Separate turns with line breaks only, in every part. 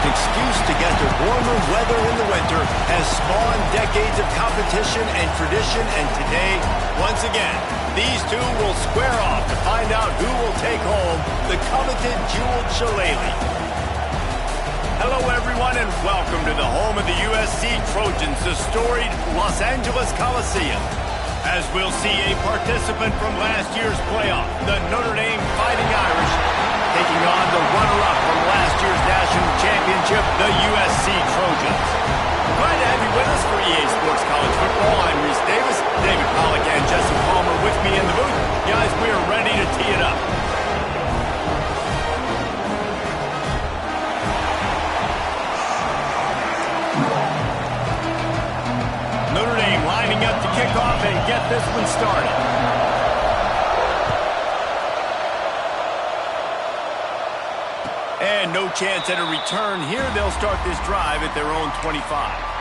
perfect excuse to get to warmer weather in the winter has spawned decades of competition and tradition, and today, once again, these two will square off to find out who will take home the coveted jeweled shillelagh. Hello, everyone, and welcome to the home of the USC Trojans, the storied Los Angeles Coliseum. As we'll see a participant from last year's playoff, the Notre Dame Fighting Irish, taking on the runner-up from last year's national championship, the USC Trojans. Glad to have you with us for EA Sports College Football. I'm Reese Davis, David Pollack, and Jesse Palmer with me in the booth. Guys, we are ready to tee it up. Notre Dame lining up to kick off and get this one started. And no chance at a return here. They'll start this drive at their own 25.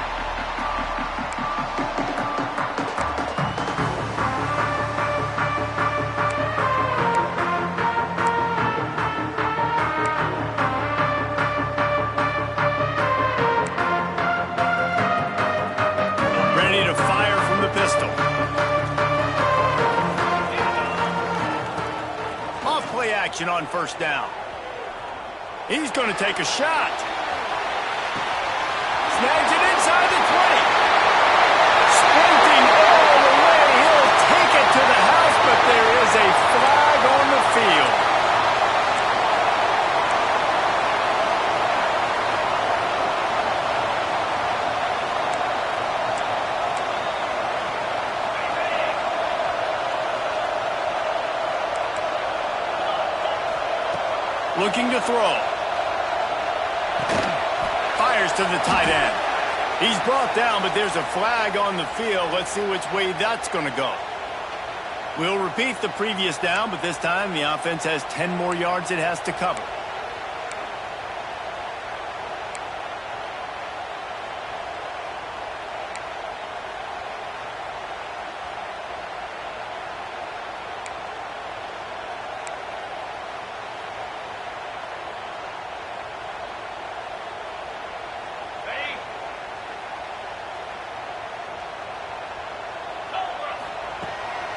On first down. He's going to take a shot. Snags it inside the 20. Sprinting all the way. He'll take it to the house, but there is a flag on the field. Looking to throw. Fires to the tight end. He's brought down, but there's a flag on the field. Let's see which way that's going to go. We'll repeat the previous down, but this time the offense has 10 more yards it has to cover.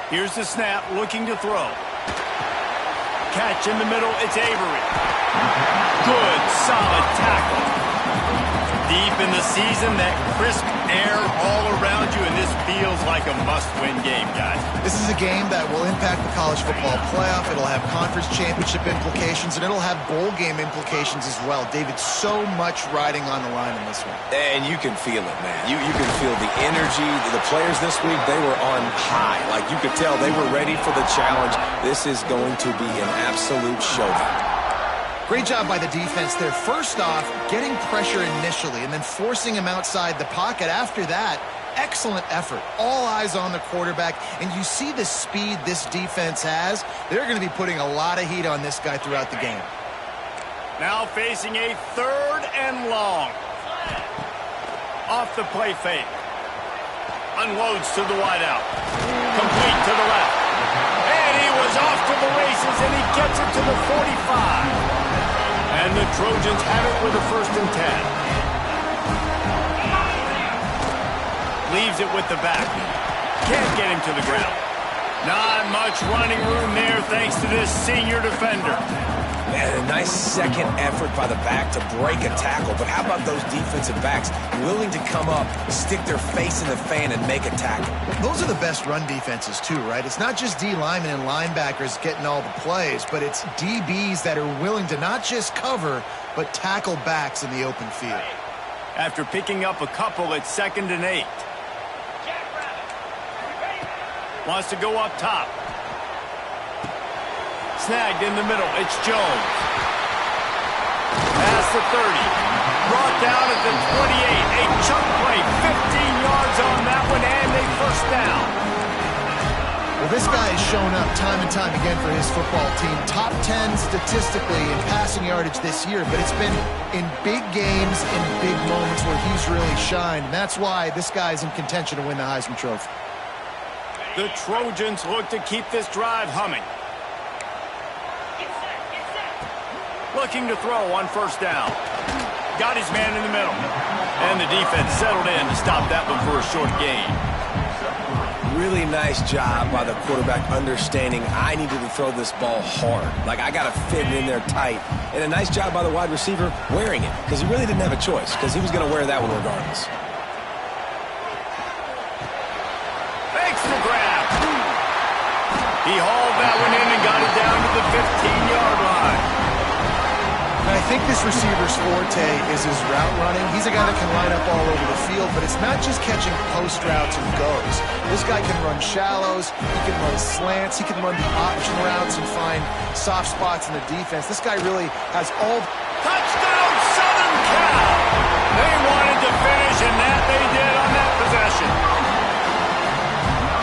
Here's the snap, looking to throw. Catch in the middle, it's Avery. Good, solid tackle. Deep in the season, that crisp air all around you, and this feels like a must-win game, guys.
This is a game that will impact the college football playoff. It'll have conference championship implications, and it'll have bowl game implications as well. David, so much riding on the line in this one.
And you can feel it, man. You can feel the energy. The players this week, they were on high. Like, you could tell they were ready for the challenge. This is going to be an absolute showdown.
Great job by the defense there. First off, getting pressure initially and then forcing him outside the pocket. After that, excellent effort. All eyes on the quarterback. And you see the speed this defense has. They're going to be putting a lot of heat on this guy throughout the game.
Now facing a 3rd and long. Off the play fake. Unloads to the wideout. Complete to the left. And he was off to the races, and he gets it to the 45. And the Trojans have it with a 1st and 10. Leaves it with the back. Can't get him to the ground. Not much running room there thanks to this senior defender.
And a nice second effort by the back to break a tackle. But how about those defensive backs willing to come up, stick their face in the fan, and make a tackle?
Those are the best run defenses too, right? It's not just D linemen and linebackers getting all the plays, but it's DBs that are willing to not just cover, but tackle backs in the open field.
After picking up a couple, it's 2nd and 8. Wants to go up top. Snagged in the middle. It's Jones. Past the 30. Brought down at the 28. A chunk play. 15 yards on that one, and a 1st down.
Well, this guy has shown up time and time again for his football team. Top 10 statistically in passing yardage this year, but it's been in big games, in big moments where he's really shined. And that's why this guy is in contention to win the Heisman Trophy.
The Trojans look to keep this drive humming. Looking to throw on 1st down. got his man in the middle. And the defense settled in to stop that one for a short gain.
Really nice job by the quarterback understanding I needed to throw this ball hard. Like, I got to fit it in there tight. And a nice job by the wide receiver wearing it, because he really didn't have a choice, because he was going to wear that one regardless.
Thanks for grab. He hauled that one in and got it down to the 15-yard line.
I think this receiver's forte is his route running. He's a guy that can line up all over the field, but it's not just catching post routes and goes. This guy can run shallows, he can run slants, he can run the option routes and find soft spots in the defense. This guy really has all...
Touchdown, Southern Cal! They wanted to finish, and that they did on that possession.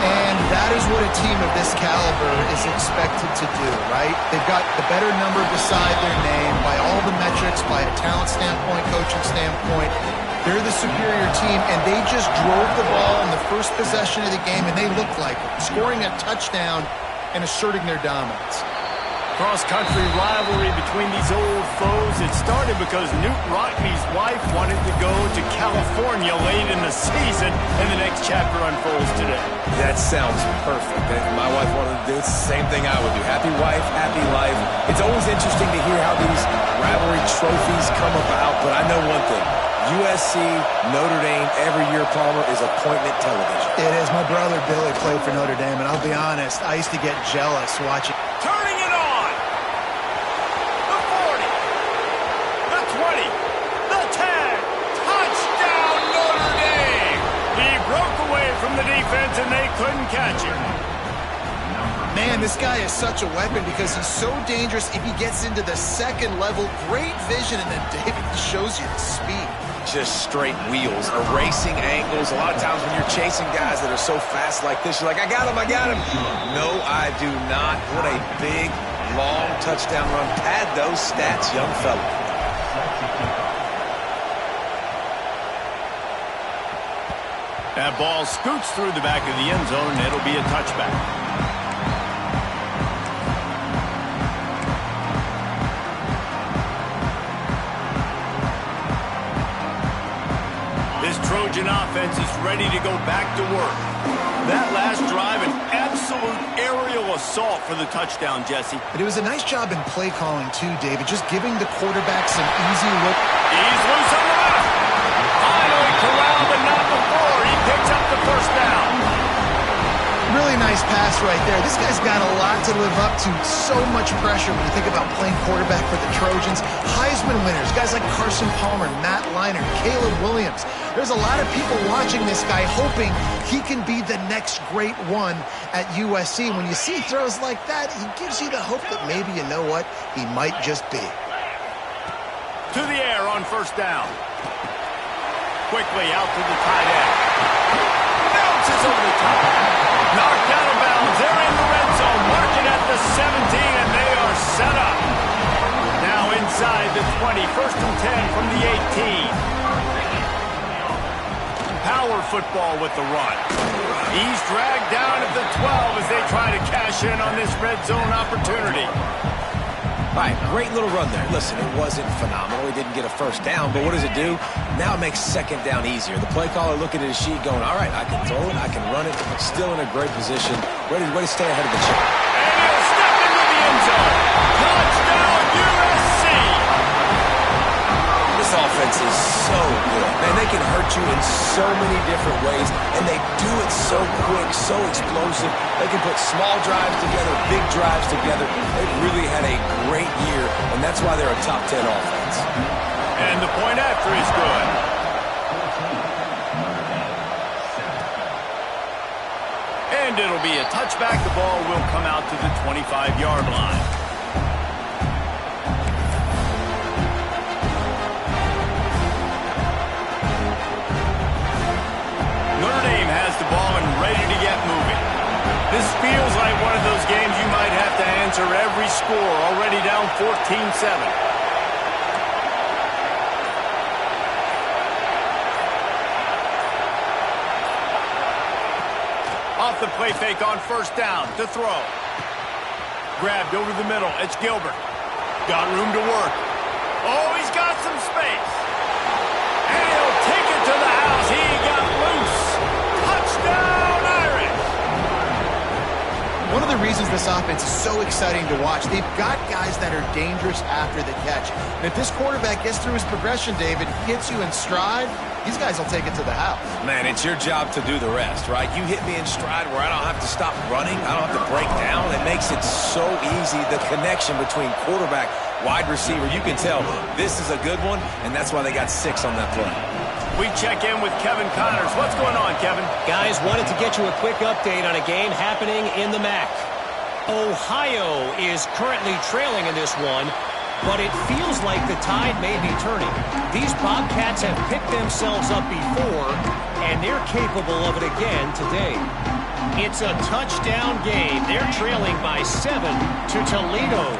And that is what a team of this caliber is expected to do, right? They've got the better number beside their name by all the metrics, by a talent standpoint, coaching standpoint. They're the superior team, and they just drove the ball in the first possession of the game, and they looked like it, scoring a touchdown and asserting their dominance.
Cross-country rivalry between these old foes. It started because Newt Rockne's wife wanted to go to California late in the season, and the next chapter unfolds today.
That sounds perfect. If my wife wanted to do it, it's the same thing I would do. Happy wife, happy life. It's always interesting to hear how these rivalry trophies come about, but I know one thing. USC, Notre Dame, every year, Palmer, is appointment television.
It is. My brother Billy played for Notre Dame, and I'll be honest, I used to get jealous watching.
Turning it on! The 40! The 20! The 10! Touchdown, Notre Dame! He broke away from the defense, and they couldn't catch him.
Man, this guy is such a weapon because he's so dangerous if he gets into the second level. Great vision, and then David shows you the speed.
Just straight wheels, erasing angles. A lot of times when you're chasing guys that are so fast like this, you're like, I got him, I got him. No, I do not. What a big, long touchdown run. Pad those stats, young fella.
That ball scoots through the back of the end zone, and it'll be a touchback. This Trojan offense is ready to go back to work. That last drive, an absolute aerial assault for the touchdown, Jesse.
But it was a nice job in play calling, too, David, just giving the quarterback some easy look.
He's loose on the left. Finally corralled, but not before. He picks up the first down.
Really nice pass right there. This guy's got a lot to live up to. So much pressure when you think about playing quarterback for the Trojans. Heisman winners, guys like Carson Palmer, Matt Leinart, Caleb Williams. There's a lot of people watching this guy hoping he can be the next great one at USC. When you see throws like that, he gives you the hope that maybe, you know what, he might just be.
To the air on first down. Quickly out to the tight end. Bounces over the top. Knocked out of bounds. They're in the red zone. Marking at the 17, and they are set up. Now inside the 20. First and 10 from the 18. Power football with the run. He's dragged down at the 12 as they try to cash in on this red zone opportunity.
All right, great little run there. Listen, it wasn't phenomenal. He didn't get a first down, but what does it do? Now it makes second down easier. The play caller looking at his sheet going, all right, I can throw it, I can run it, still in a great position, ready to stay ahead of the chain.
And he'll step into the end zone. Touchdown, USC!
This offense is so good. Man, they can hurt you in so many different ways, and they do it so quick, so explosive. They can put small drives together, big drives together. They've really had a great year, and that's why they're a top 10 offense.
And the point after is good. And it'll be a touchback. The ball will come out to the 25-yard line. Notre Dame has the ball and ready to get moving. This feels like one of those games you might have to answer every score. Already down 14-7. Off the play fake on first down to throw. Grabbed over the middle. It's Gilbert. Got room to work. Oh, he's got some space.
One of the reasons this offense is so exciting to watch, they've got guys that are dangerous after the catch. And if this quarterback gets through his progression, David, hits you in stride, these guys will take it to the house.
Man, it's your job to do the rest, right? You hit me in stride where I don't have to stop running. I don't have to break down. It makes it so easy, the connection between quarterback, wide receiver. You can tell this is a good one, and that's why they got 6 on that play.
We check in with Kevin Connors. What's going on, Kevin?
Guys, wanted to get you a quick update on a game happening in the MAC. Ohio is currently trailing in this one, but it feels like the tide may be turning. These Bobcats have picked themselves up before, and they're capable of it again today. It's a touchdown game. They're trailing by 7 to Toledo.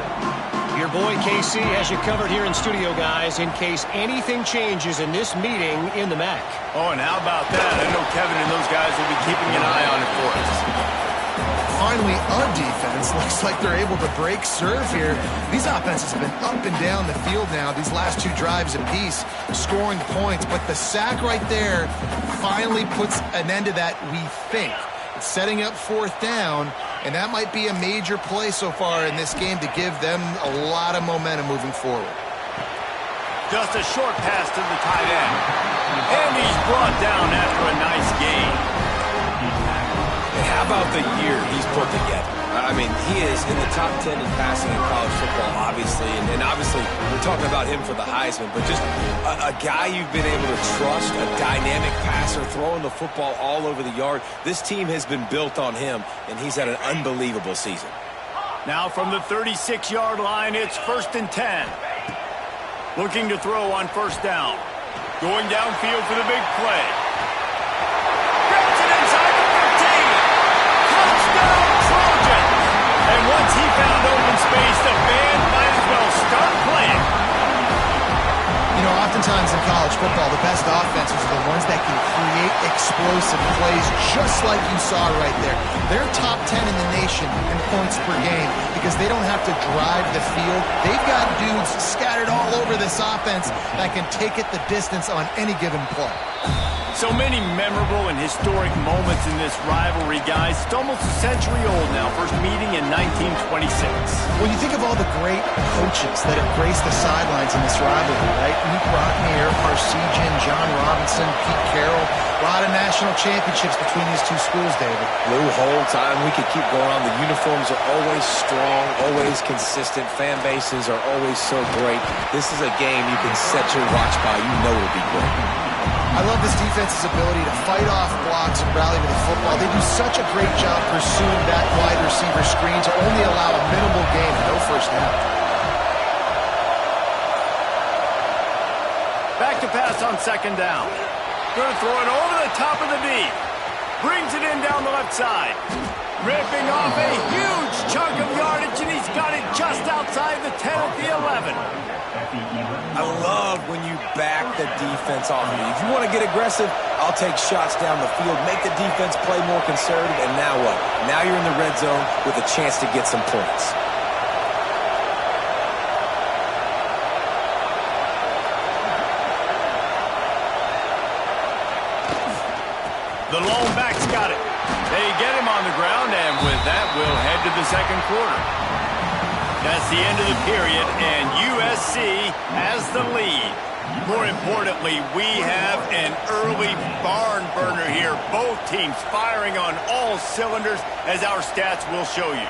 Your boy KC has you covered here in studio, guys, in case anything changes in this meeting in the MAC.
Oh, and how about that? I know Kevin and those guys will be keeping an eye on it for us.
Finally, on defense, looks like they're able to break serve here. These offenses have been up and down the field now, these last 2 drives apiece, scoring points. But the sack right there finally puts an end to that, we think. It's setting up 4th down, and that might be a major play so far in this game to give them a lot of momentum moving forward.
Just a short pass to the tight end. And he's brought down after a nice gain.
And how about the year he's put together? I mean, he is in the top 10 in passing in college football, obviously. And obviously, we're talking about him for the Heisman. But just a guy you've been able to trust, a dynamic passer, throwing the football all over the yard. This team has been built on him, and he's had an unbelievable season.
Now from the 36-yard line, it's 1st and 10. Looking to throw on 1st down. Going downfield for the big play. Grabs it inside the 15. Touchdown, Trojan! And once he found open space, the band might as well start playing.
You know, oftentimes in college football, the best offenses are the ones that can create explosive plays just like you saw right there. They're top 10 in the nation in points per game because they don't have to drive the field. They've got dudes scattered all over this offense that can take it the distance on any given play.
So many memorable and historic moments in this rivalry, guys. It's almost a century old now. First meeting in 1926.
When you think of all the great coaches that have graced the sidelines in this rivalry, right? Luke Rockne, Parsegian, John Robinson, Pete Carroll. A lot of national championships between these 2 schools, David.
Lou Holtz, we could keep going on. The uniforms are always strong, always consistent. Fan bases are always so great. This is a game you can set your watch by. You know it'll be great.
I love this defense's ability to fight off blocks and rally with the football. They do such a great job pursuing that wide receiver screen to only allow a minimal gain and no 1st down.
Back to pass on 2nd down. Going to throw it over the top of the D. Brings it in down the left side. Ripping off a huge chunk of yardage, and he's got it just outside the 10 at the 11.
I love when you back the defense off of you. If you want to get aggressive, I'll take shots down the field, make the defense play more conservative, and now what? Now you're in the red zone with a chance to get some points.
The lone back's got it. They get him on the ground, and with that, we'll head to the 2nd quarter. That's the end of the period, and USC has the lead. More importantly, we have an early barn burner here. Both teams firing on all cylinders, as our stats will show you.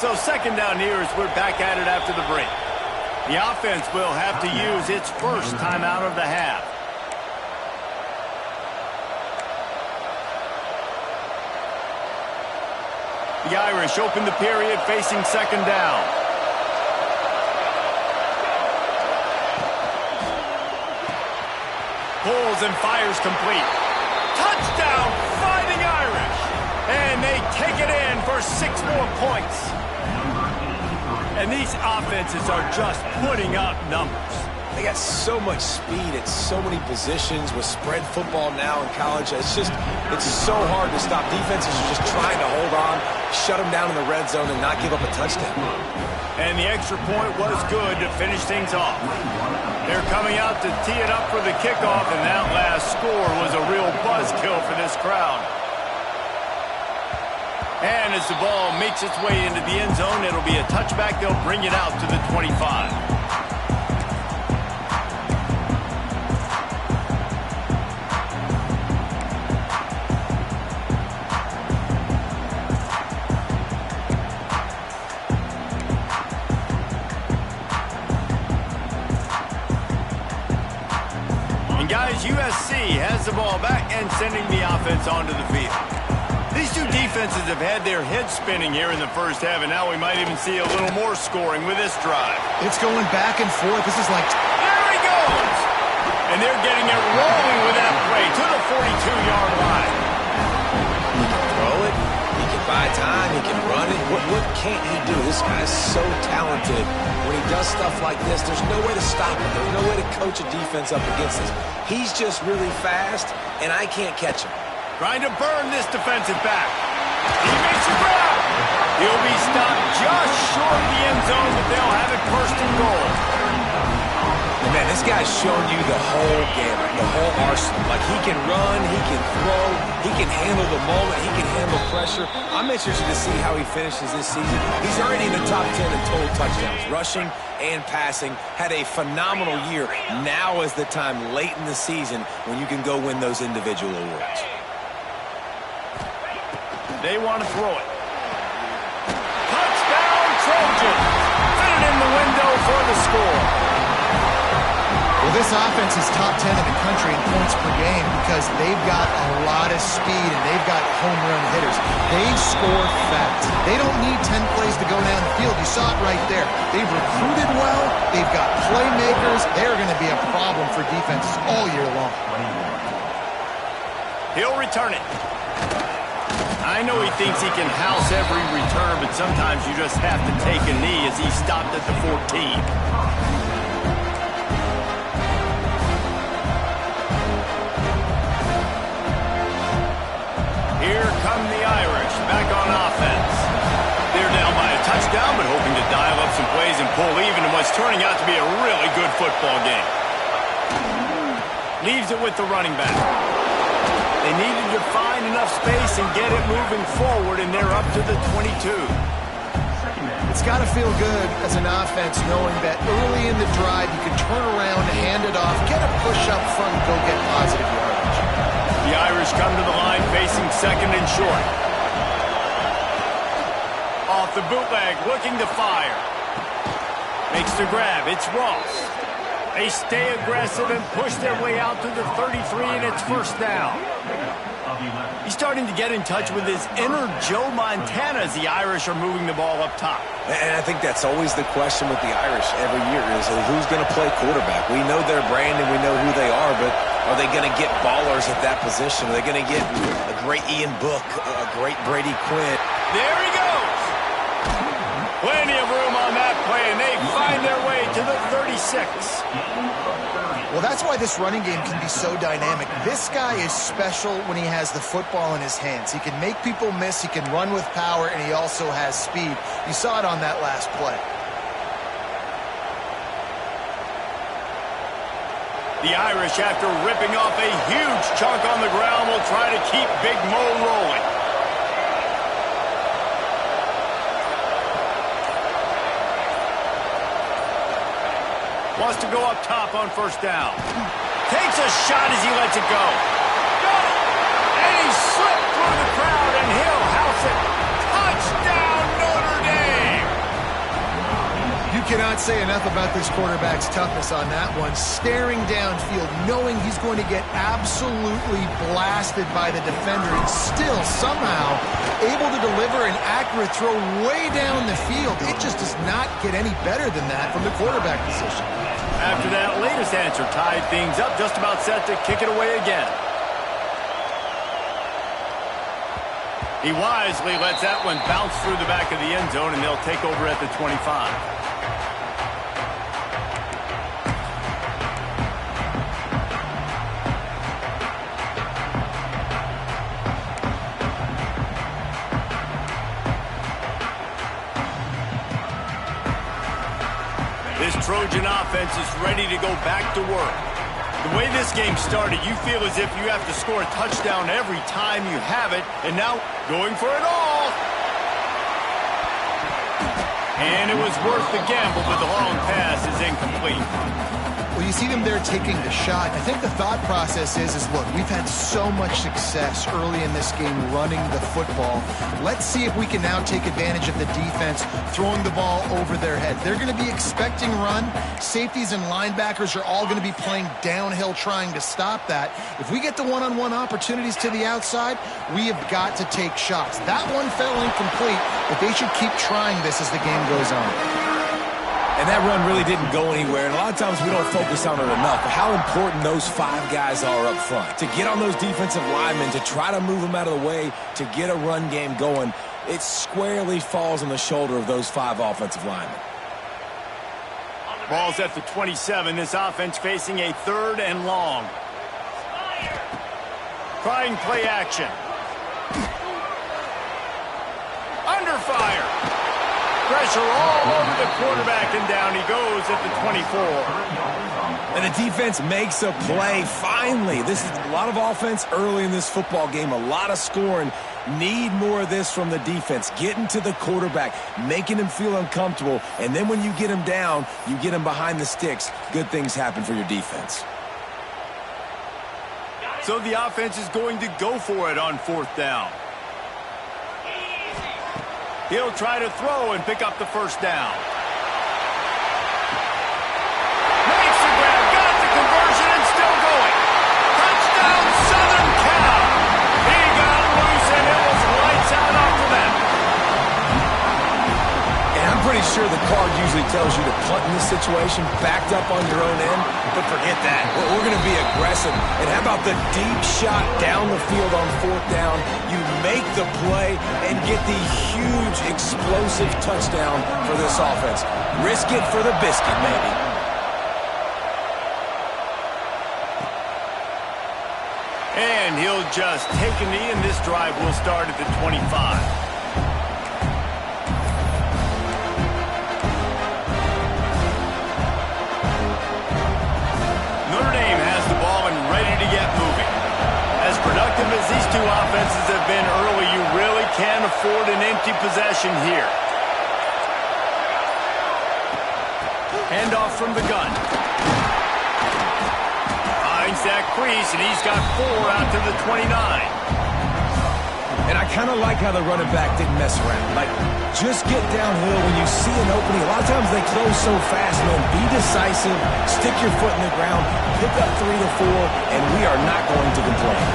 So 2nd down here as we're back at it after the break. The offense will have to use its 1st timeout of the half. The Irish open the period facing 2nd down. Pulls and fires complete. Touchdown, Fighting Irish! And they take it in for 6 more points. And these offenses are just putting up numbers.
They got so much speed at so many positions with spread football now in college. It's just It's so hard to stop. Defenses are just trying to hold on, shut them down in the red zone, and not give up a touchdown.
And the extra point was good to finish things off. They're coming out to tee it up for the kickoff, and that last score was a real buzzkill for this crowd. And as the ball makes its way into the end zone, it'll be a touchback. They'll bring it out to the 25. And guys, USC has the ball back and sending the offense onto the field. These two defenses have had their heads spinning here in the first half, and now we might even see a little more scoring with this drive.
It's going back and forth. This is like...
There he goes! And they're getting it rolling with that play to the 42-yard line.
He can throw it. He can buy time. He can run it. What can't he do? This guy's so talented. When he does stuff like this, there's no way to stop him. There's no way to coach a defense up against this. He's just really fast, and I can't catch him.
Trying to burn this defensive back. He makes a grab. He'll be stopped just short of the end zone, but they'll have it first and goal.
And man, this guy's showing you the whole gamut, the whole arsenal. Like, he can run, he can throw, he can handle the moment, he can handle pressure. I'm interested to see how he finishes this season. He's already in the top 10 in total touchdowns, rushing and passing. Had a phenomenal year. Now is the time late in the season when you can go win those individual awards.
They want to throw it. Touchdown, Trojans! Fit it in the window for the score.
Well, this offense is top 10 in the country in points per game because they've got a lot of speed and they've got home run hitters. They score fast. They don't need 10 plays to go down the field. You saw it right there. They've recruited well. They've got playmakers. They're going to be a problem for defenses all year long.
He'll return it. I know he thinks he can house every return, but sometimes you just have to take a knee as he stopped at the 14. Here come the Irish, back on offense. They're down by a touchdown, but hoping to dial up some plays and pull even in what's turning out to be a really good football game. Leaves it with the running back. They needed to find enough space and get it moving forward, and they're up to the 22.
It's got to feel good as an offense knowing that early in the drive you can turn around, hand it off, get a push up front, and go get positive yardage.
The Irish come to the line facing second and short. Off the bootleg, looking to fire. Makes the grab. It's Ross. They stay aggressive and push their way out to the 33, and it's first down. He's starting to get in touch with his inner Joe Montana as the Irish are moving the ball up top.
And I think that's always the question with the Irish every year is who's going to play quarterback. We know their brand and we know who they are, but are they going to get ballers at that position? Are they going to get a great Ian Book, a great Brady Quinn?
There he goes. Plenty of room on that play, and they find their way to the 36.
Well, that's why this running game can be so dynamic. This guy is special when he has the football in his hands. He can make people miss, he can run with power, and he also has speed. You saw it on that last play.
The Irish, after ripping off a huge chunk on the ground, will try to keep Big Mo rolling. Wants to go up top on first down. Takes a shot as he lets it go. Got it! And he slipped through the crowd, and he'll house it. Touchdown, Notre Dame!
You cannot say enough about this quarterback's toughness on that one. Staring downfield, knowing he's going to get absolutely blasted by the defender, and still somehow able to deliver an accurate throw way down the field. It just does not get any better than that from the quarterback position.
After that latest answer tied things up, just about set to kick it away again. He wisely lets that one bounce through the back of the end zone, and they'll take over at the 25. This Trojan offense is ready to go back to work. The way this game started, you feel as if you have to score a touchdown every time you have it, and now going for it all. And it was worth the gamble, but the long pass is incomplete.
Well, you see them there taking the shot. I think the thought process is look, we've had so much success early in this game running the football. Let's see if we can now take advantage of the defense throwing the ball over their head. They're going to be expecting run. Safeties and linebackers are all going to be playing downhill trying to stop that. If we get the one-on-one opportunities to the outside, we have got to take shots. That one fell incomplete, but they should keep trying this as the game goes on.
And that run really didn't go anywhere, and a lot of times we don't focus on it enough, but how important those 5 guys are up front. To get on those defensive linemen, to try to move them out of the way, to get a run game going, it squarely falls on the shoulder of those 5 offensive linemen.
Ball's at the 27. This offense facing a 3rd and long. Trying play action. Under fire. Pressure all over the quarterback, and down he goes at the 24.
And the defense makes a play, finally. This is a lot of offense early in this football game, a lot of scoring. Need more of this from the defense. Getting to the quarterback, making him feel uncomfortable, and then when you get him down, you get him behind the sticks. Good things happen for your defense.
So the offense is going to go for it on 4th down. He'll try to throw and pick up the 1st down. Makes the grab, got the conversion, and still going. Touchdown, Southern Cal. He got loose, and it was lights out after that.
And I'm pretty sure the card usually tells you to punt in this situation, backed up on your own end, but forget that. We're going to be aggressive. And how about the deep shot down the field on 4th down? You make the play and get the huge explosive touchdown for this offense. Risk it for the biscuit, maybe.
And he'll just take a knee, and this drive will start at the 25. Notre Dame has the ball and ready to get moving. As productive as these 2 offenses have been early, you really can't afford an empty possession here. Handoff from the gun. Finds that crease, and he's got 4 out to the 29.
And I kind of like how the running back didn't mess around. Like, just get downhill when you see an opening. A lot of times they close so fast, man. Be decisive, stick your foot in the ground, pick up 3 to 4, and we are not going to complain.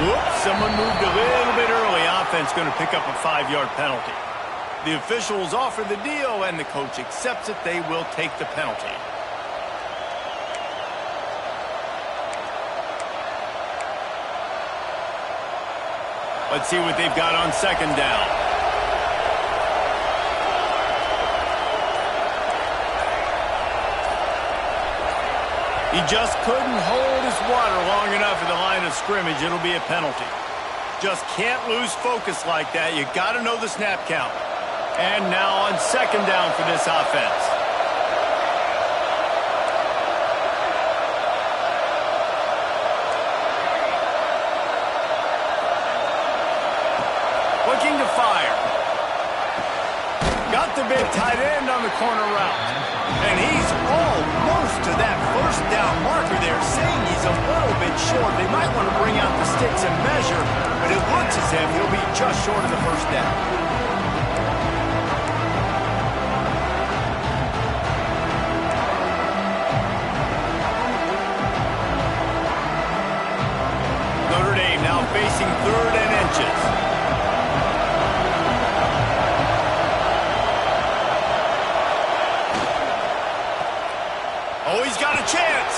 Whoops, someone moved a little bit early. Offense going to pick up a 5-yard penalty. The officials offer the deal, and the coach accepts it. They will take the penalty. Let's see what they've got on 2nd down. He just couldn't hold his water long enough at the line of scrimmage. It'll be a penalty. Just can't lose focus like that. You got to know the snap count. And now on 2nd down for this offense. Looking to fire. Got the big tight end on the corner route. And he's almost to that 1st down marker there, saying he's a little bit short. They might want to bring out the sticks and measure, but it looks as if he'll be just short of the 1st down. Facing 3rd and inches. Oh, he's got a chance.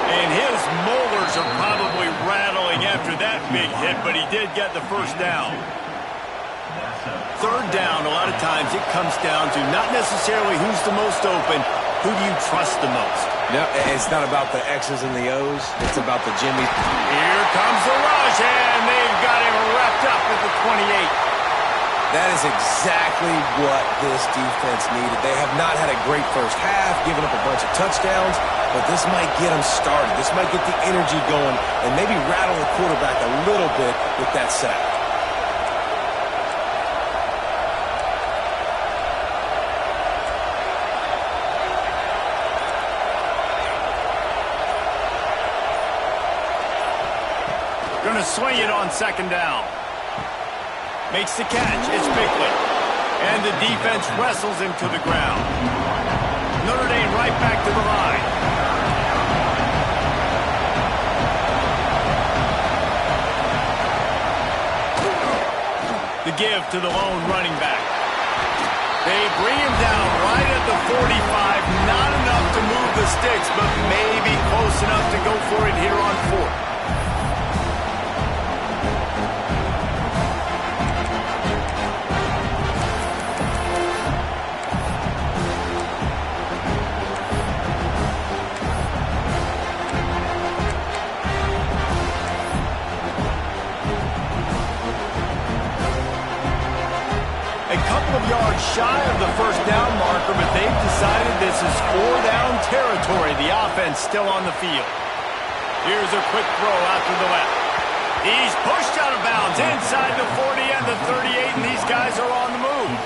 And his molars are probably rattling after that big hit, but he did get the 1st down. 3rd down, a lot of times it comes down to not necessarily who's the most open, who do you trust the most?
No, it's not about the X's and the O's. It's about the Jimmy.
Here comes the rush, and they've got him wrapped up at the 28.
That is exactly what this defense needed. They have not had a great first half, giving up a bunch of touchdowns, but this might get them started. This might get the energy going and maybe rattle the quarterback a little bit with that sack.
Going to swing it on second down. Makes the catch. It's Bickley. And the defense wrestles him to the ground. Notre Dame right back to the line. The give to the lone running back. They bring him down right at the 45. Not enough to move the sticks, but maybe close enough to go for it here on fourth. Yards shy of the first down marker, but they've decided this is 4-down territory. The offense still on the field. Here's a quick throw out to the left. He's pushed out of bounds inside the 40 and the 38, and these guys are on the move.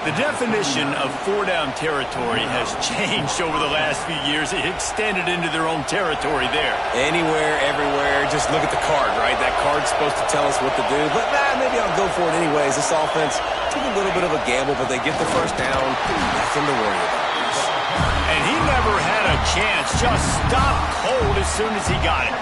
The definition of 4-down territory has changed over the last few years. It extended into their own territory there.
Anywhere, everywhere, just look at the card, right? That card's supposed to tell us what to do, but maybe I'll go for it anyways. This offense took a little bit of a gamble, but they get the first down. Nothing to worry about.
And he never had a chance. Just stopped cold as soon as he got it.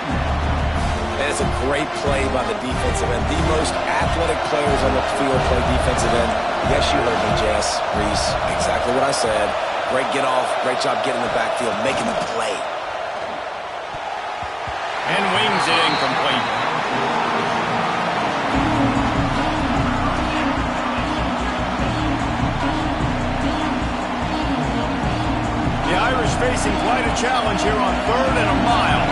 And it's a great play by the defensive end. The most athletic players on the field play defensive end. Yes, you heard me, Jess, Reese. Exactly what I said. Great get off. Great job getting the backfield, making the play.
And wings it incomplete. The Irish facing quite a challenge here on 3rd and a mile.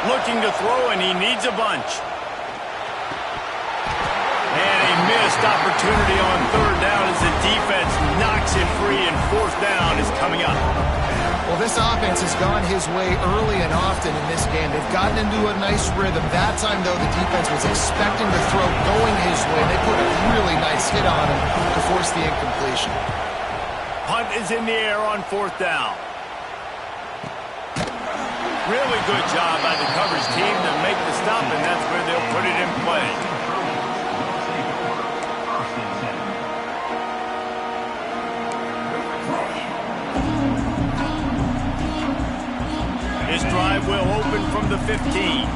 Looking to throw, and he needs a bunch. And a missed opportunity on 3rd down as the defense knocks it free, and 4th down is coming up.
Well, this offense has gone his way early and often in this game. They've gotten into a nice rhythm. That time, though, the defense was expecting the throw going his way. They put a really nice hit on him to force the incompletion.
Punt is in the air on 4th down. Really good job by the coverage team to make the stop, and that's where they'll put it in play. This drive will open from the 15.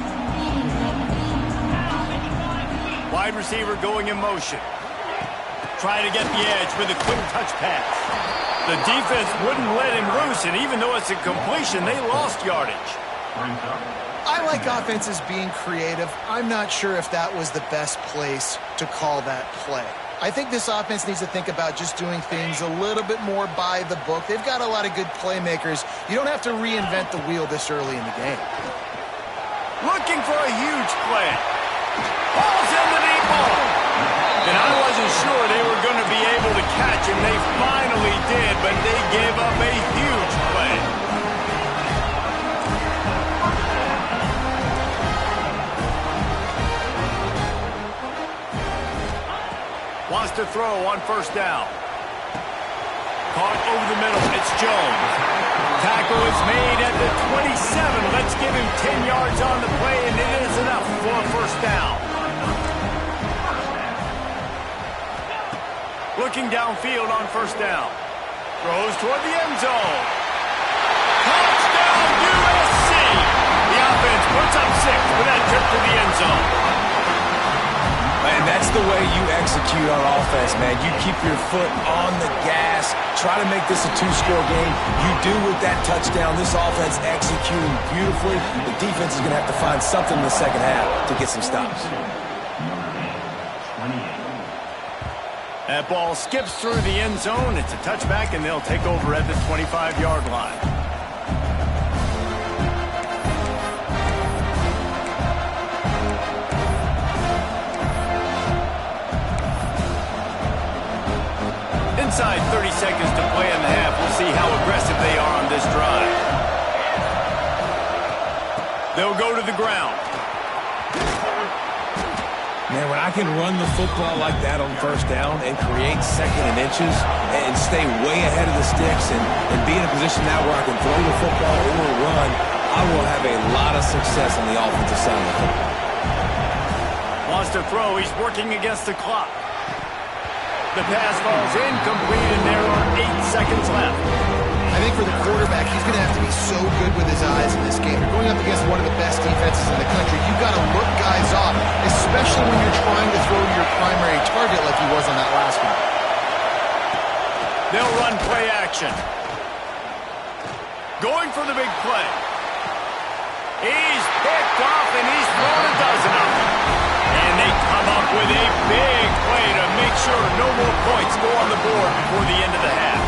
Wide receiver going in motion. Trying to get the edge with a quick touch pass. The defense wouldn't let him loose, and even though it's a completion, they lost yardage.
I like offenses being creative. I'm not sure if that was the best place to call that play. I think this offense needs to think about just doing things a little bit more by the book. They've got a lot of good playmakers. You don't have to reinvent the wheel this early in the game.
Looking for a huge play. Ball's in the deep ball. And I wasn't sure they were going to be able to catch him. They finally did, but they gave up a huge play. Wants to throw on 1st down. Caught over the middle. It's Jones. Tackle is made at the 27. Let's give him 10 yards on the play, and it is enough for a 1st down. Looking downfield on 1st down. Throws toward the end zone. Touchdown, USC! The offense puts up 6 with that trip to the end zone.
And that's the way you execute on offense, man. You keep your foot on the gas. Try to make this a 2-score game. You do with that touchdown. This offense executing beautifully. The defense is going to have to find something in the second half to get some stops.
That ball skips through the end zone. It's a touchback, and they'll take over at the 25-yard line. Inside 30 seconds to play in the half. We'll see how aggressive they are on this drive. They'll go to the ground.
Man, when I can run the football like that on first down and create second and inches and stay way ahead of the sticks and be in a position now where I can throw the football or run, I will have a lot of success on the offensive side of the football.
Wants to throw. He's working against the clock. The pass falls incomplete, and there are 8 seconds left.
I think for the quarterback, he's going to have to be so good with his eyes in this game. You're going up against one of the best defenses in the country. You've got to look guys off, especially when you're trying to throw to your primary target like he was on that last one.
They'll run play action. Going for the big play. He's picked off, and he's thrown a dozen of them. And they come up with a big play to make sure no more points go on the board before the end of the half.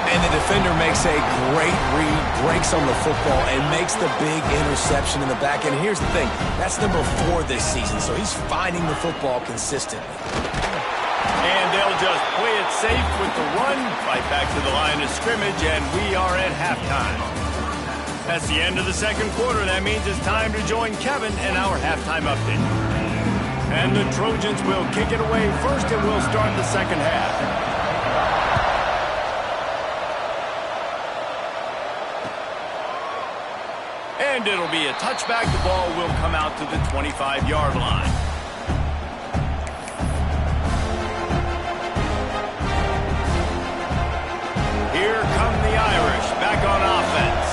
And the defender makes a great read, breaks on the football, and makes the big interception in the back end. Here's the thing, that's number 4 this season, so he's finding the football consistently.
And they'll just play it safe with the run, right back to the line of scrimmage, and we are at halftime. That's the end of the second quarter. That means it's time to join Kevin in our halftime update. And the Trojans will kick it away first, and we'll start the second half. And it'll be a touchback. The ball will come out to the 25-yard line. Here come the Irish back on offense.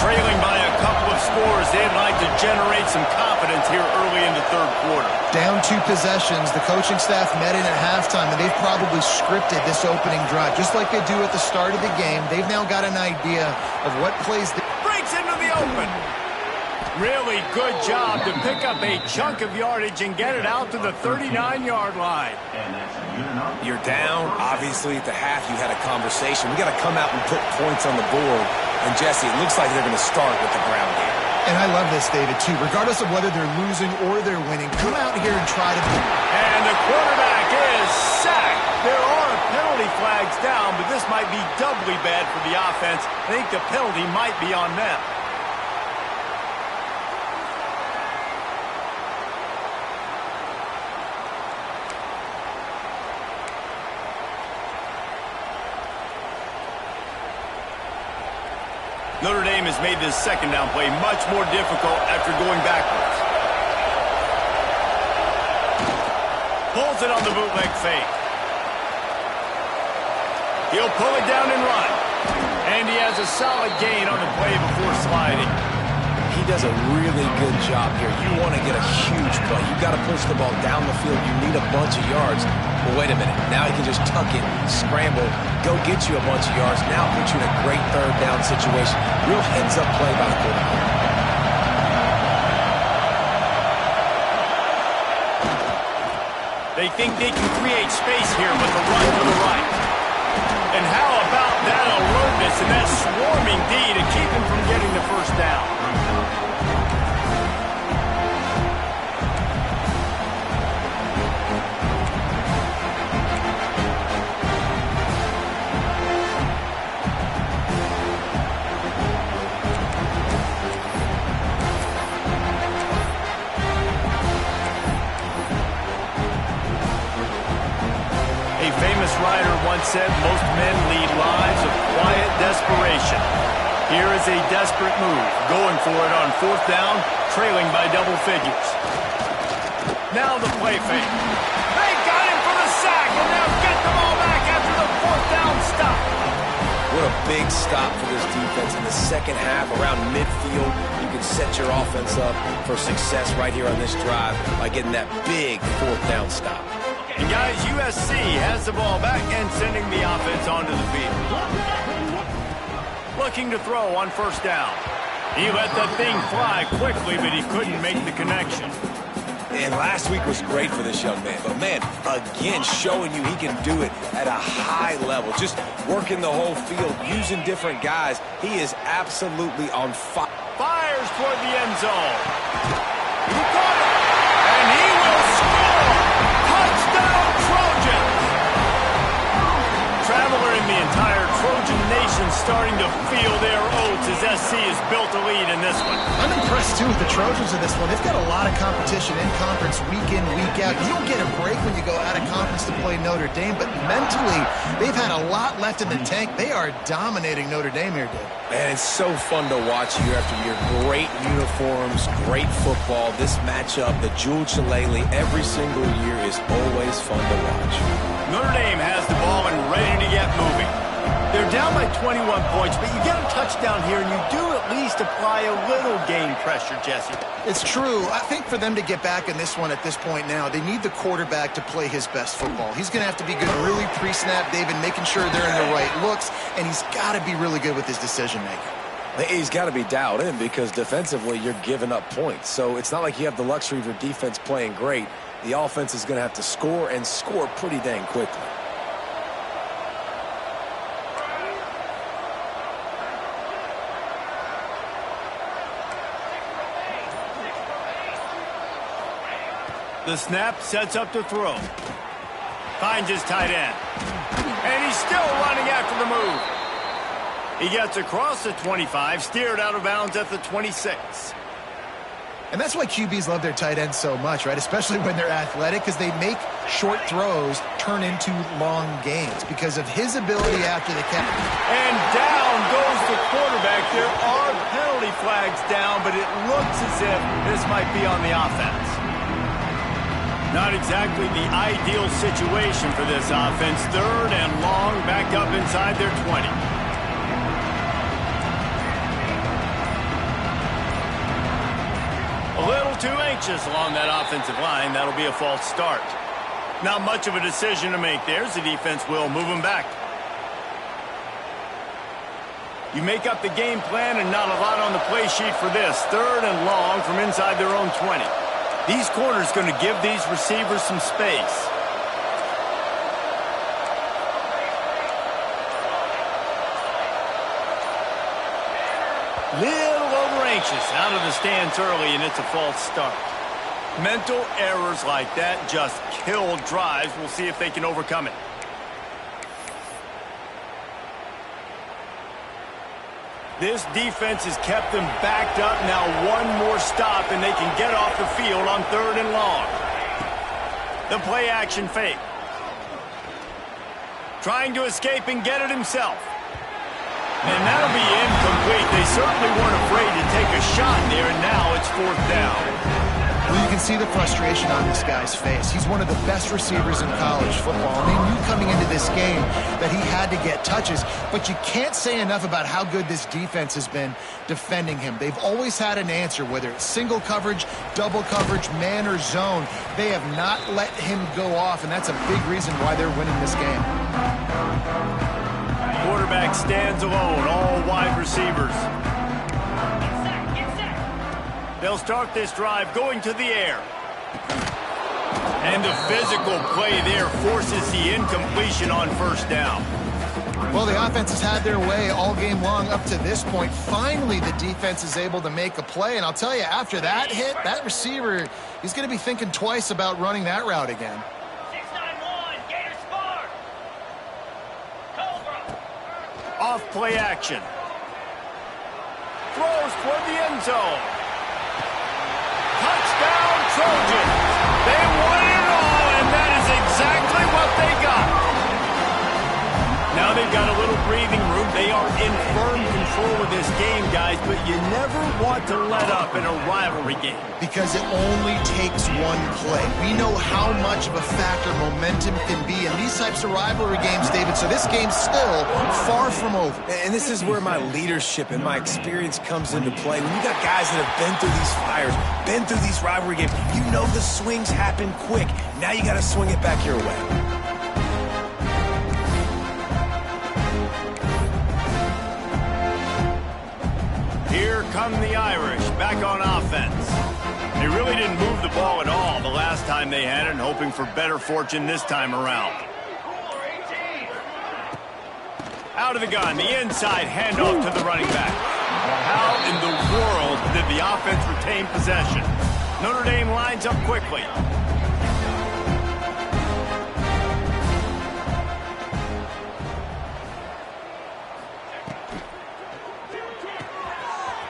Trailing by a couple of scores, they'd like to generate some confidence here early in the third quarter.
Down 2 possessions, the coaching staff met in at halftime, and they've probably scripted this opening drive. Just like they do at the start of the game, they've now got an idea of what plays...
Breaks into the open. Really good job to pick up a chunk of yardage and get it out to the 39-yard line.
You're down. Obviously, at the half, you had a conversation. We got to come out and put points on the board. And, Jesse, it looks like they're going to start with the ground game.
And I love this, David, too. Regardless of whether they're losing or they're winning, come out here and try to...
And the quarterback is sacked. There are penalty flags down, but this might be doubly bad for the offense. I think the penalty might be on them. Notre Dame has made this second down play much more difficult after going backwards. Pulls it on the bootleg fake. He'll pull it down and run. And he has a solid gain on the play before sliding.
He does a really good job here. You want to get a huge play. You've got to push the ball down the field. You need a bunch of yards. Well, wait a minute. Now he can just tuck it, scramble, go get you a bunch of yards. Now put you in a great third down situation. Real heads-up play by the quarterback.
They think they can create space here with the run to the right. And how about that alertness and that swarming D to keep him from getting the first down? A famous writer once said, most men lead lives of quiet desperation. Here is a desperate move, going for it on 4th down, trailing by double figures. Now the play fake. They got him for the sack, and they'll get the ball back after the 4th down stop.
What a big stop for this defense in the second half. Around midfield, you can set your offense up for success right here on this drive by getting that big 4th down stop.
And guys, USC has the ball back and sending the offense onto the field. Looking to throw on 1st down. He let that thing fly quickly, but he couldn't make the connection.
And last week was great for this young man. But, man, again, showing you he can do it at a high level. Just working the whole field, using different guys. He is absolutely on fire.
Fires toward the end zone. He caught it. And he will score. Touchdown, Trojans. Traveler in the entire Trojan nation starting to feel their oats as SC has built a lead in this one.
I'm impressed, too, with the Trojans in this one. They've got a lot of competition in conference week in, week out. You don't get a break when you go out of conference to play Notre Dame, but mentally, they've had a lot left in the tank. They are dominating Notre Dame here, dude.
Man, it's so fun to watch year after year. Great uniforms, great football. This matchup, the Jewel Shillelagh, every single year is always fun to watch.
Notre Dame has the ball and ready to get moving. They're down by 21 points, but you get a touchdown here, and you do at least apply a little game pressure, Jesse.
It's true. I think for them to get back in this one at this point now, they need the quarterback to play his best football. He's going to have to be good really pre-snap, David, making sure they're in the right looks, and he's got to be really good with his decision-making.
He's got to be dialed in because defensively you're giving up points. So it's not like you have the luxury of your defense playing great. The offense is going to have to score and score pretty dang quickly.
The snap sets up to throw. Finds his tight end. And he's still running after the move. He gets across the 25, steered out of bounds at the 26.
And that's why QBs love their tight ends so much, right? Especially when they're athletic, because they make short throws turn into long gains because of his ability after the catch.
And down goes the quarterback. There are penalty flags down, but it looks as if this might be on the offense. Not exactly the ideal situation for this offense. Third and long, back up inside their 20. A little too anxious along that offensive line. That'll be a false start. Not much of a decision to make there as the defense will move them back. You make up the game plan and not a lot on the play sheet for this. Third and long from inside their own 20. These corners going to give these receivers some space. Little over anxious out of the stance early, and it's a false start. Mental errors like that just kill drives. We'll see if they can overcome it. This defense has kept them backed up. Now one more stop, and they can get off the field on third and long. The play action fake. Trying to escape and get it himself. And that'll be incomplete. They certainly weren't afraid to take a shot there, and now it's fourth down.
Well, you can see the frustration on this guy's face. He's one of the best receivers in college football. And they knew coming into this game that he had to get touches, but you can't say enough about how good this defense has been defending him. They've always had an answer, whether it's single coverage, double coverage, man or zone. They have not let him go off, and that's a big reason why they're winning this game.
Quarterback stands alone, all wide receivers. They'll start this drive going to the air. And the physical play there forces the incompletion on first down.
Well, the offense has had their way all game long up to this point. Finally, the defense is able to make a play. And I'll tell you, after that hit, that receiver, he's going to be thinking twice about running that route again.
6-9-1, Gator Spark. Cobra. Off play action. Throws toward the end zone. Touchdown, Trojans. They won it all, and that is exactly what they got. Now they've got a little breathing room. They are in firm control of this game, guys, but you never want to let up in a rivalry game.
Because it only takes one play. We know how much of a factor momentum can be in these types of rivalry games, David, so this game's still far from over.
And this is where my leadership and my experience comes into play. When you got guys that have been through these fires, been through these rivalry games, you know the swings happen quick. Now you got to swing it back your way.
Here come the Irish back on offense. They really didn't move the ball at all the last time they had it, and hoping for better fortune this time around. Out of the gun, the inside handoff to the running back. How in the world did the offense retain possession? Notre Dame lines up quickly.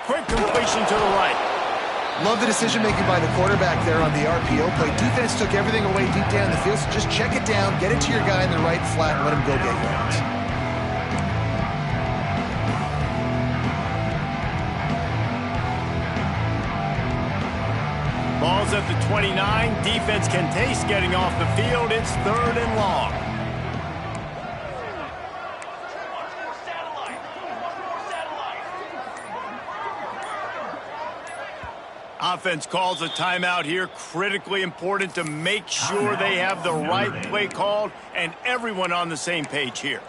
Quick completion to the right.
Love the decision-making by the quarterback there on the RPO play. Defense took everything away deep down the field, so just check it down, get it to your guy in the right flat, and let him go get yards.
Ball's at the 29. Defense can taste getting off the field. It's 3rd and long. Offense calls a timeout here. Critically important to make sure they have the right play called and everyone on the same page here.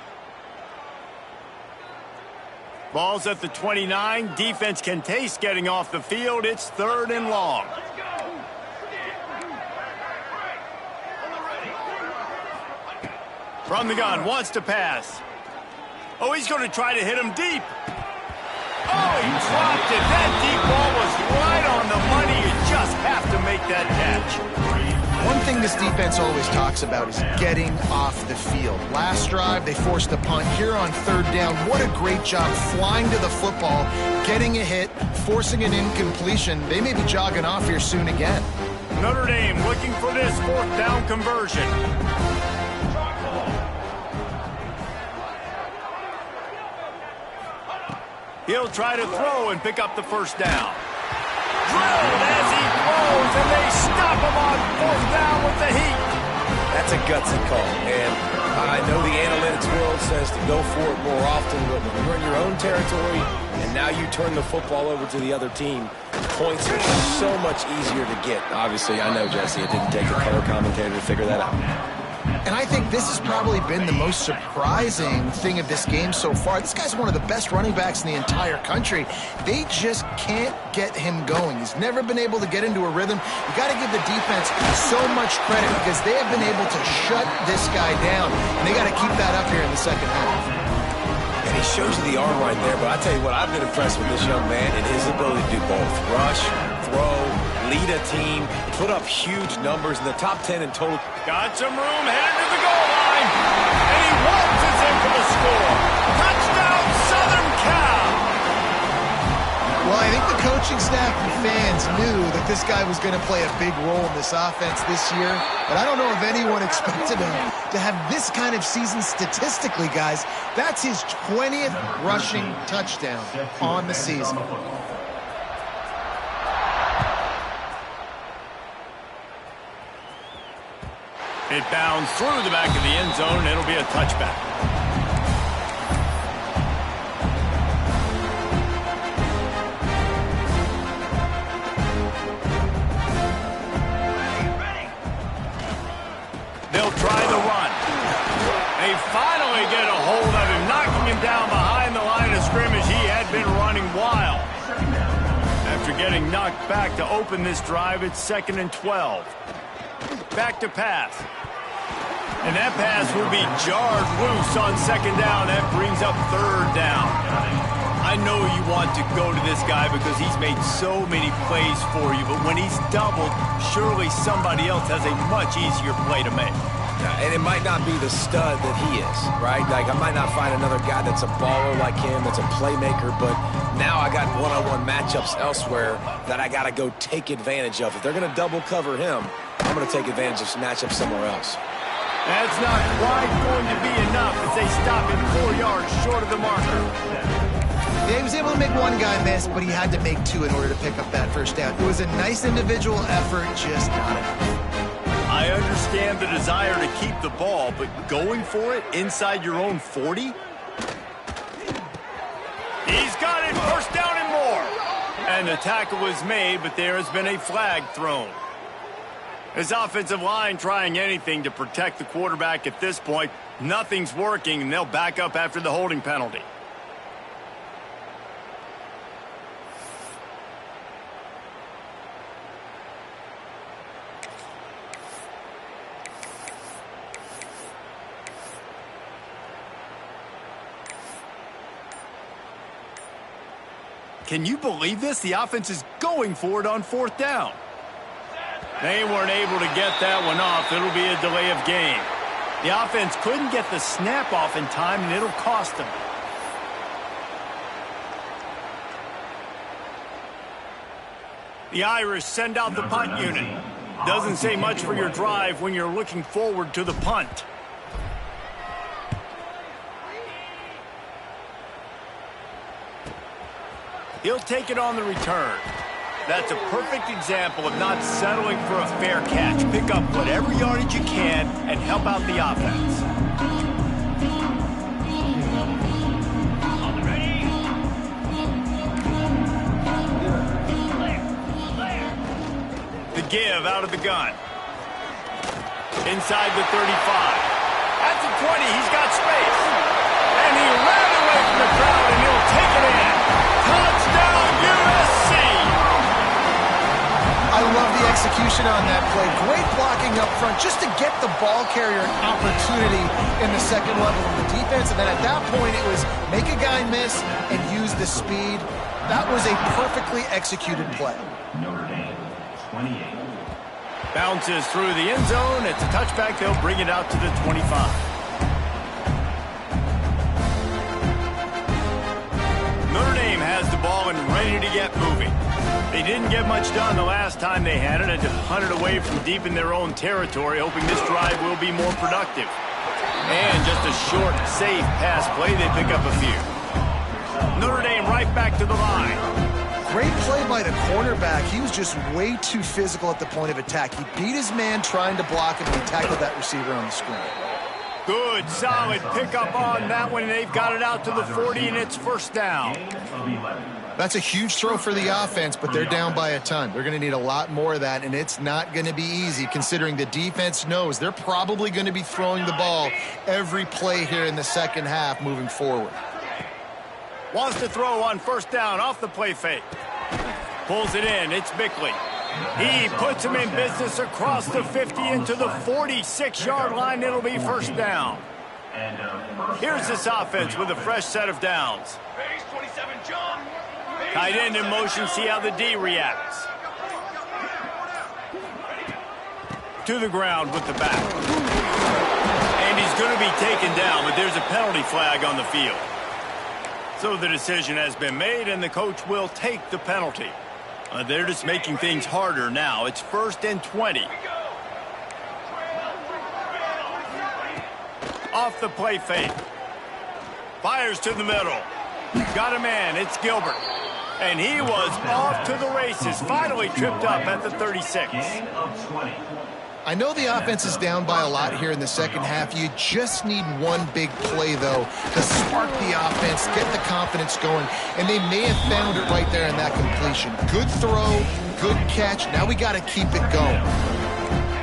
Ball's at the 29. Defense can taste getting off the field. It's 3rd and long. From the gun, wants to pass. Oh, he's going to try to hit him deep. Oh, he dropped it. That deep ball was right on the money. You just have to make that catch.
One thing this defense always talks about is getting off the field. Last drive, they forced a punt. Here on 3rd down, what a great job flying to the football, getting a hit, forcing an incompletion. They may be jogging off here soon again.
Notre Dame looking for this 4th down conversion. He'll try to throw and pick up the 1st down. Drilled as he throws, and they stop him on 4th down with the heat.
That's a gutsy call, and I know the analytics world says to go for it more often, but when you're in your own territory and now you turn the football over to the other team, points are so much easier to get. Obviously, I know, Jesse, it didn't take a color commentator to figure that out.
And I think this has probably been the most surprising thing of this game so far. This guy's one of the best running backs in the entire country. They just can't get him going. He's never been able to get into a rhythm. You got to give the defense so much credit because they have been able to shut this guy down. And they got to keep that up here in the 2nd half.
And he shows you the arm right there, but I tell you what, I've been impressed with this young man and his ability to do both. Rush, throw, lead a team, put up huge numbers in the top 10 in total.
Got some room, headed to the goal line, and he waltzes in for the score. Touchdown, Southern Cal!
Well, I think the coaching staff and fans knew that this guy was going to play a big role in this offense this year, but I don't know if anyone expected him to have this kind of season statistically, guys. That's his 20th rushing touchdown on the season.
It bounds through the back of the end zone, and it'll be a touchback. They'll try the run. They finally get a hold of him, knocking him down behind the line of scrimmage. He had been running wild. After getting knocked back to open this drive, it's 2nd and 12. Back to pass. And that pass will be jarred loose on 2nd down. That brings up 3rd down. I know you want to go to this guy because he's made so many plays for you, but when he's doubled, surely somebody else has a much easier play to make.
Yeah, and it might not be the stud that he is, right? Like, I might not find another guy that's a baller like him, that's a playmaker, but now I got one-on-one matchups elsewhere that I got to go take advantage of. If they're going to double cover him, I'm going to take advantage of some matchups somewhere else.
That's not quite going to be enough as they stop him 4 yards short of the marker.
Yeah, he was able to make one guy miss, but he had to make 2 in order to pick up that 1st down. It was a nice individual effort, just not enough.
I understand the desire to keep the ball, but going for it inside your own 40? He's got it, 1st down and more. And the tackle was made, but there has been a flag thrown. His offensive line trying anything to protect the quarterback at this point. Nothing's working, and they'll back up after the holding penalty. Can you believe this? The offense is going for it on 4th down. They weren't able to get that one off. It'll be a delay of game. The offense couldn't get the snap off in time, and it'll cost them. The Irish send out the punt unit. Doesn't say much for your drive when you're looking forward to the punt. He'll take it on the return. That's a perfect example of not settling for a fair catch. Pick up whatever yardage you can and help out the offense. The give out of the gun. Inside the 35. At the 20, he's got space. And he ran away from the crowd, and he'll take it in. Touchdown, USC!
I love the execution on that play. Great blocking up front just to get the ball carrier an opportunity in the second level of the defense. And then at that point, it was make a guy miss and use the speed. That was a perfectly executed play.
Notre Dame, 28.
Bounces through the end zone. It's a touchback. They'll bring it out to the 25. Notre Dame has the ball and ready to get moving. They didn't get much done the last time they had it, and to hunt it away from deep in their own territory, hoping this drive will be more productive. And just a short, safe pass play, they pick up a few. Notre Dame right back to the line.
Great play by the cornerback. He was just way too physical at the point of attack. He beat his man trying to block him, and he tackled that receiver on the screen.
Good, solid pickup on that one. They've got it out to the 40, and it's 1st down.
That's a huge throw for the offense, but they're down by a ton. They're going to need a lot more of that, and it's not going to be easy considering the defense knows they're probably going to be throwing the ball every play here in the second half moving forward.
Wants to throw on 1st down off the play fake. Pulls it in. It's Bickley. He puts him in business across the 50 into the 46-yard line. It'll be 1st down. Here's this offense with a fresh set of downs. Tight end in motion. See how the D reacts. To the ground with the back. And he's going to be taken down, but there's a penalty flag on the field. So the decision has been made, and the coach will take the penalty. They're just making things harder now. It's 1st and 20. Off the play fake. Fires to the middle. Got a man. It's Gilbert. And he was off to the races. Finally tripped up at the 36.
I know the offense is down by a lot here in the second half. You just need one big play, though, to spark the offense, get the confidence going, and they may have found it right there in that completion. Good throw, good catch. Now we got to keep it going.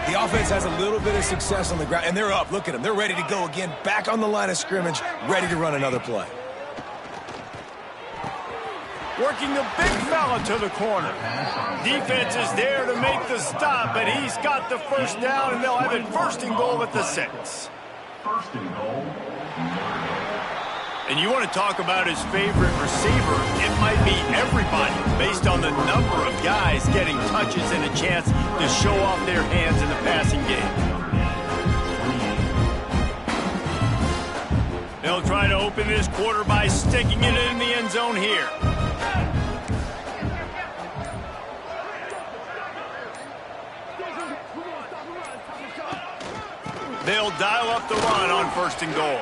The offense has a little bit of success on the ground, and they're up. Look at them. They're ready to go again, back on the line of scrimmage, ready to run another play.
Working the big fella to the corner. Defense is there to make the stop, but he's got the 1st down, and they'll have it 1st and goal at the 6.
1st and goal.
And you want to talk about his favorite receiver, it might be everybody, based on the number of guys getting touches and a chance to show off their hands in the passing game. They'll try to open this quarter by sticking it in the end zone here. They'll dial up the run on 1st and goal.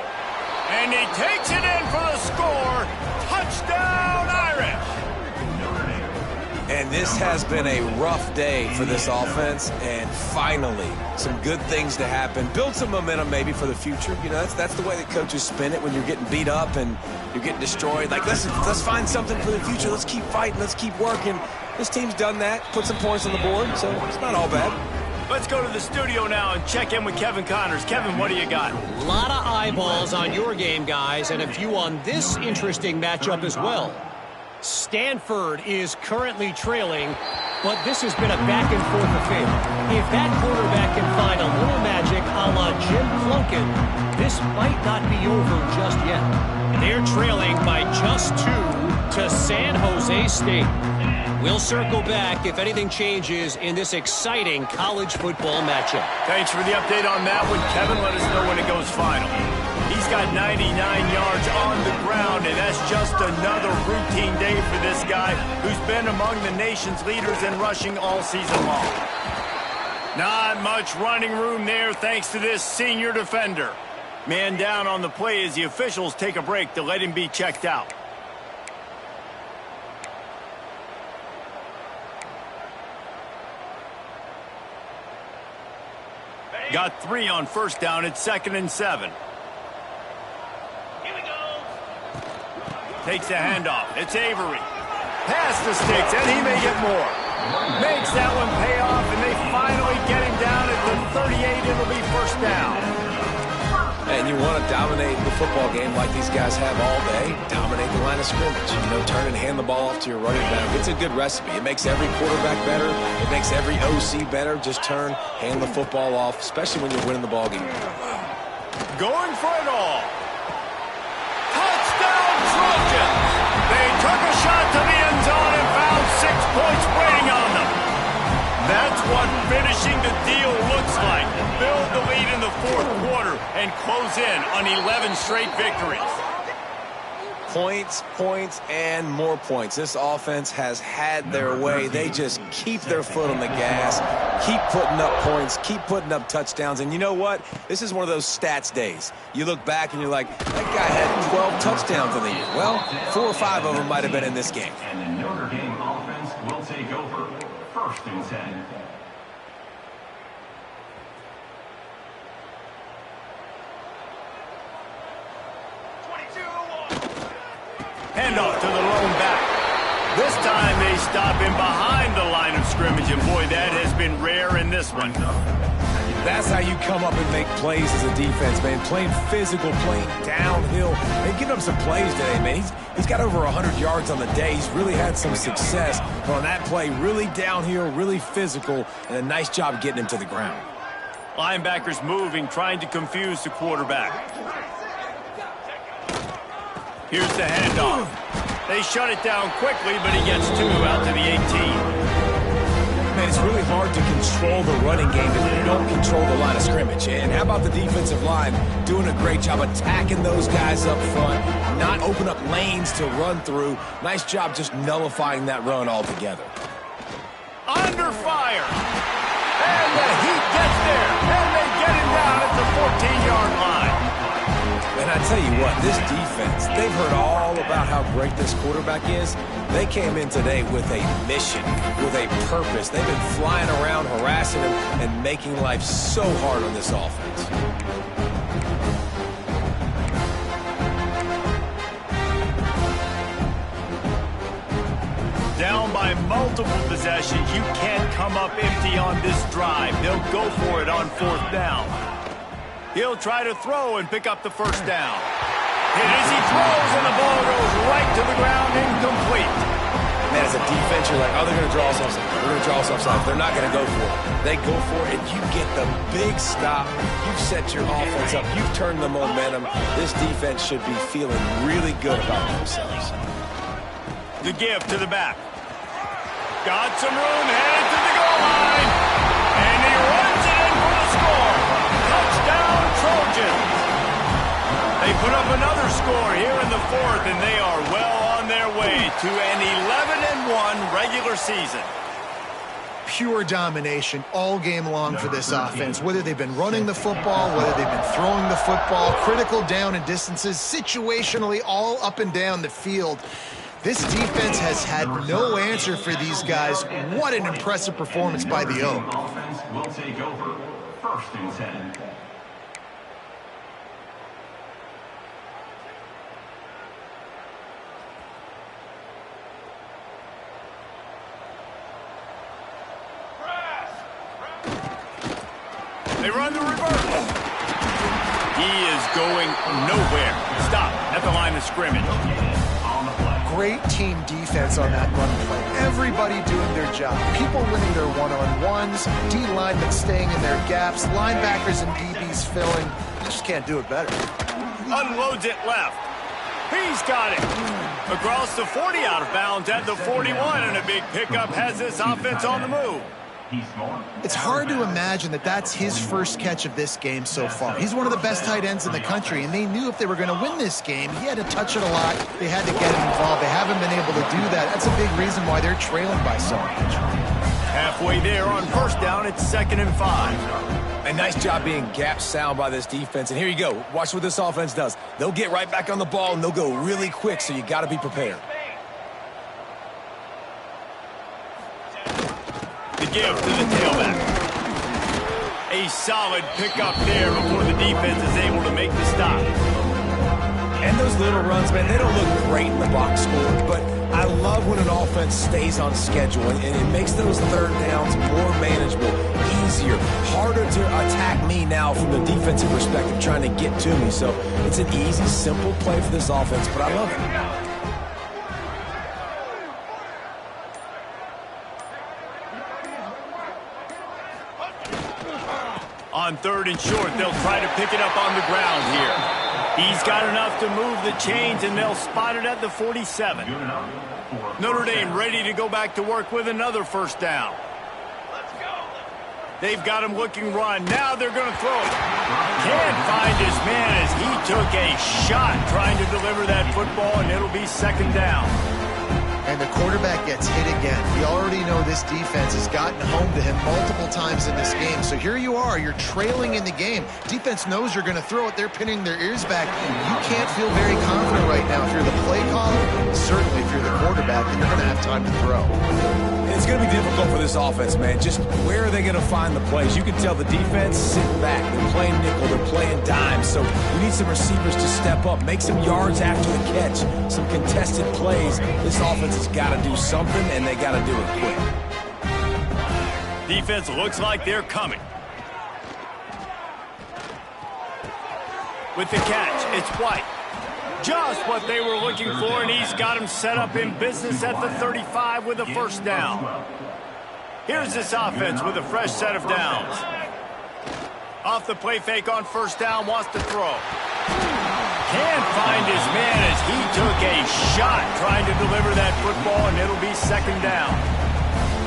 And he takes it in for the score. Touchdown, Irish!
And this has been a rough day for this offense, and finally, some good things to happen. Build some momentum maybe for the future. You know, that's the way that coaches spin it when you're getting beat up and you're getting destroyed. Like, let's find something for the future. Let's keep fighting. Let's keep working. This team's done that, put some points on the board, so it's not all bad.
Let's go to the studio now and check in with Kevin Connors. Kevin, what do you got?
A lot of eyeballs on your game, guys, and a few on this interesting matchup as well. Stanford is currently trailing, but this has been a back-and-forth affair. If that quarterback can find a little magic a la Jim Plunkett, this might not be over just yet. They're trailing by just 2 to San Jose State. We'll circle back if anything changes in this exciting college football matchup.
Thanks for the update on that one, Kevin. Let us know when it goes final. He's got 99 yards on the ground, and that's just another routine day for this guy who's been among the nation's leaders in rushing all season long. Not much running room there thanks to this senior defender. Man down on the play as the officials take a break to let him be checked out. Got 3 on first down. It's 2nd and 7.
Here we go.
Takes the handoff. It's Avery. Pass the sticks, and he may get more. Makes that one pay off, and they finally get him down at the 38. It'll be first down.
And you want to dominate the football game like these guys have all day. Dominate the line of scrimmage. You know, turn and hand the ball off to your running back. It's a good recipe. It makes every quarterback better. It makes every OC better. Just turn, hand the football off, especially when you're winning the ball game.
Going for it all. Touchdown, Trojans! They took a shot to the end zone and found 6 points waiting on them. That's what finishing the deal looks like. Build the lead in the 4th quarter and close in on 11 straight victories.
Points, points, and more points. This offense has had their way. They just keep their foot on the gas, keep putting up points, keep putting up touchdowns. And you know what? This is one of those stats days. You look back and you're like, that guy had 12 touchdowns in the year. Well, 4 or 5 of them might have been in this game.
And the Notre Dame offense will take over. 1st and 10.
Handoff to the lone back. This time they stop him behind the line of scrimmage, and boy, that has been rare in this one.
That's how you come up and make plays as a defense, man. Playing physical, playing downhill. They've given him some plays today, man. He's got over 100 yards on the day. He's really had some success. But on that play, really downhill, really physical, and a nice job getting him to the ground.
Linebackers moving, trying to confuse the quarterback. Here's the handoff. They shut it down quickly, but he gets 2 out to the 18.
Man, it's really hard to control the running game if you don't control the line of scrimmage. And how about the defensive line doing a great job attacking those guys up front, not open up lanes to run through. Nice job just nullifying that run altogether.
Under fire. And the Heat gets there. And they get him down at the 14-yard line.
And I tell you what, this defense, they've heard all about how great this quarterback is. They came in today with a mission, with a purpose. They've been flying around, harassing him, and making life so hard on this offense.
Down by multiple possessions, you can't come up empty on this drive. They'll go for it on 4th down. He'll try to throw and pick up the first down. Hit as he throws, and the ball goes right to the ground, incomplete.
Man, as a defense, you're like, oh, they're going to draw us offside. They're going to draw us offside. They're not going to go for it. They go for it, and you get the big stop. You've set your offense up. You've turned the momentum. This defense should be feeling really good about themselves.
The give to the back. Got some room, headed to the goal line. And he runs it in for the score. Touchdown, Trojans. They put up another score here in the 4th, and they are well on their way to an 11-1 regular season.
Pure domination all game long for this offense. Whether they've been running the football, whether they've been throwing the football, critical down and distances, situationally all up and down the field. This defense has had no answer for these guys. What an impressive performance by the O.
Offense will take over. 1st and 10.
They run the reverse. He is going nowhere. Stop at the line of scrimmage.
Great team defense on that run play. Everybody doing their job. People winning their one-on-ones, D-linemen staying in their gaps, linebackers and DBs filling. You just can't do it better.
Unloads it left. He's got it. Across the 40, out of bounds at the 41, and a big pickup has this offense on the move.
It's hard to imagine that that's his first catch of this game so far. He's one of the best tight ends in the country, and they knew if they were going to win this game, he had to touch it a lot. They had to get him involved. They haven't been able to do that. That's a big reason why they're trailing by so much.
Halfway there on first down, it's 2nd and 5.
A nice job being gap sound by this defense. And here you go. Watch what this offense does. They'll get right back on the ball, and they'll go really quick, so you got to be prepared.
The give to the tailback. A solid pickup there before the defense is able to make the stop.
And those little runs, man, they don't look great in the box score, but I love when an offense stays on schedule, and it makes those third downs more manageable, easier, harder to attack me now from the defensive perspective, trying to get to me. So it's an easy, simple play for this offense, but I love it.
On 3rd and short, they'll try to pick it up on the ground here. He's got enough to move the chains, and they'll spot it at the 47. Notre Dame ready to go back to work with another first down. They've got him looking run. Now they're going to throw it. Can't find his man as he took a shot trying to deliver that football, and it'll be 2nd down.
And the quarterback gets hit again. We already know this defense has gotten home to him multiple times in this game. So here you are, you're trailing in the game. Defense knows you're going to throw it. They're pinning their ears back. You can't feel very confident right now if you're the play caller. Certainly if you're the quarterback, then you're going to have time to throw.
It's going to be difficult for this offense, man. Just where are they going to find the plays? You can tell the defense sitting back. They're playing nickel. They're playing dime. So you need some receivers to step up, make some yards after the catch, some contested plays. This offense has got to do something, and they got to do it quick.
Defense looks like they're coming. With the catch, it's White. Just what they were looking for, and he's got him set up in business at the 35 with a first down. Here's this offense with a fresh set of downs. Off the play fake on first down, wants to throw. Can't find his man as he took a shot trying to deliver that football, and it'll be 2nd down.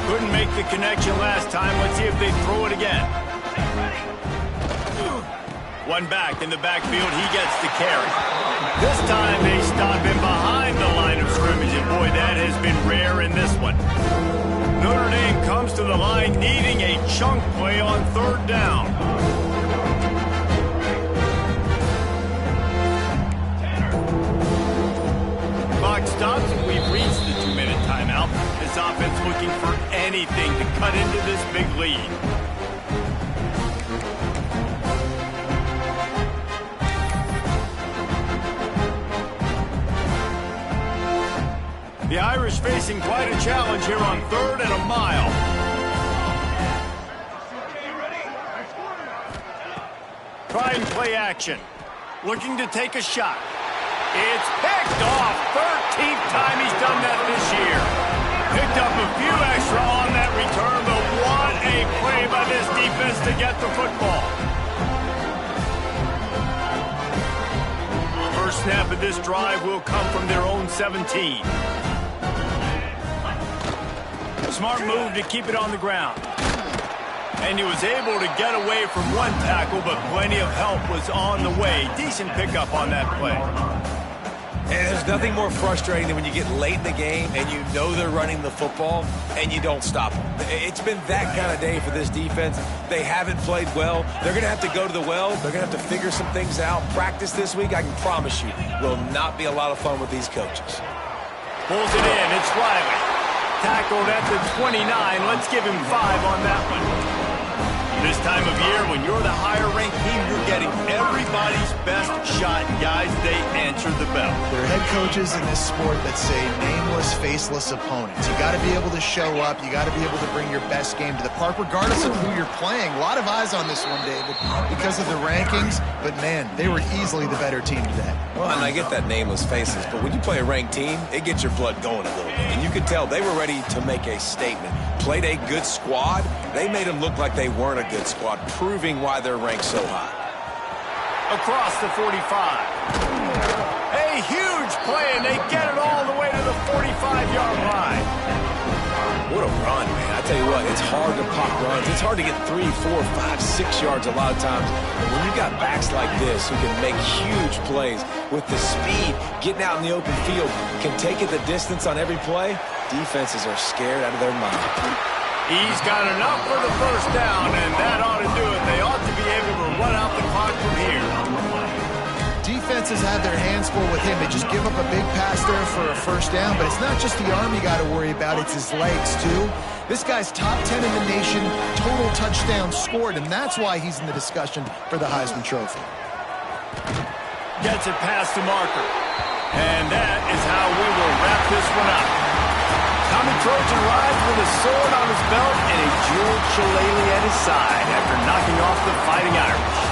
Couldn't make the connection last time. Let's see if they throw it again. One back in the backfield, he gets the carry. This time they stop him behind the line of scrimmage, and boy, that has been rare in this one. Notre Dame comes to the line needing a chunk play on 3rd down. Clock stops, and we've reached the 2-minute timeout. This offense looking for anything to cut into this big lead. The Irish facing quite a challenge here on 3rd and a mile. Try and play action. Looking to take a shot. It's picked off. 13th time he's done that this year. Picked up a few extra on that return, but what a play by this defense to get the football. First snap of this drive will come from their own 17. Smart move to keep it on the ground. And he was able to get away from one tackle, but plenty of help was on the way. Decent pickup on that play.
And there's nothing more frustrating than when you get late in the game and you know they're running the football and you don't stop them. It's been that kind of day for this defense. They haven't played well. They're going to have to go to the well. They're going to have to figure some things out. Practice this week, I can promise you, will not be a lot of fun with these coaches.
Pulls it in. It's Riley. Tackled at the 29. Let's give him 5 on that one. This time of year, when you're the higher-ranked team, you're getting everybody's best shot. Guys, they answer the bell.
There are head coaches in this sport that say nameless, faceless opponents. You got to be able to show up. You got to be able to bring your best game to the park, regardless of who you're playing. A lot of eyes on this one, David, because of the rankings. But, man, they were easily the better team today.
Well, and I get that nameless, faceless, but when you play a ranked team, it gets your blood going a little bit. And you could tell they were ready to make a statement. Played a good squad. They made them look like they weren't a good squad, proving why they're ranked so high.
Across the 45. A huge play, and they get it all the way to the 45-yard line.
What a run, man. I tell you what, it's hard to pop runs. It's hard to get 3, 4, 5, 6 yards a lot of times. But when you got backs like this who can make huge plays with the speed, getting out in the open field, can take it the distance on every play, defenses are scared out of their mind.
He's got enough for the first down, and that ought to do it. They ought to be able to run out the clock from here.
Defenses have their hands full with him. They just give up a big pass there for a first down, but it's not just the arm you got to worry about, it's his legs too. This guy's top 10 in the nation, total touchdowns scored, and that's why he's in the discussion for the Heisman Trophy.
Gets it past the marker. And that is how we will wrap this one up. Tommy Trojan rides with a sword on his belt and a jeweled shillelagh at his side after knocking off the Fighting Irish.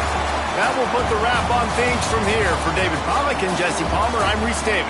That will put the wrap on things from here. For David Pollack and Jesse Palmer, I'm Reese Davis.